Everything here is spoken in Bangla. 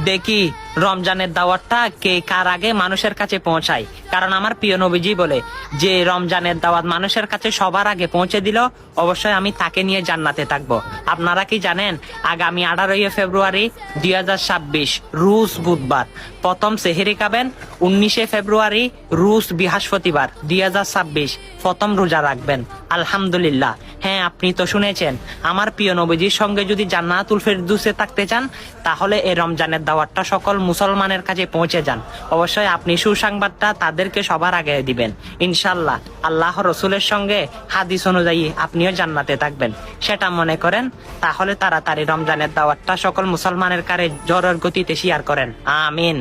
দেখি রমজানের দাওয়াতটা কে কার আগে মানুষের কাছে পৌঁছায়। কারণ আমার প্রিয় নবীজি বলে যে রমজানের দাওয়াত মানুষের কাছে সবার আগে পৌঁছে দিল, অবশ্যই আমি তাকে নিয়ে জান্নাতে থাকবো। আপনারা কি জানেন আগামী 18 ফেব্রুয়ারি 2026 রুশ বুধবার প্রথম সেহেরি খাবেন, 19 ফেব্রুয়ারি রুশ বৃহস্পতিবার 2026 প্রথম রোজা রাখবেন। আলহামদুলিল্লাহ। হ্যাঁ, আপনি তো শুনেছেন। আমার প্রিয় নবীজির সঙ্গে যদি জান্নাতুল ফেরদৌসে থাকতে চান তাহলে এই রমজানের দাওয়াতটা সকল মুসলমানের কাছে পৌঁছে যান। অবশ্যই আপনি সুসংবাদটা তাদেরকে সবার আগে দিবেন। ইনশাল্লাহ আল্লাহ রসুলের সঙ্গে হাদিস অনুযায়ী আপনিও জান্নাতে থাকবেন, সেটা মনে করেন। তাহলে তাড়াতাড়ি রমজানের দাওয়াতটা সকল মুসলমানের কাছে জোরের গতিতে শেয়ার করেন। আমিন।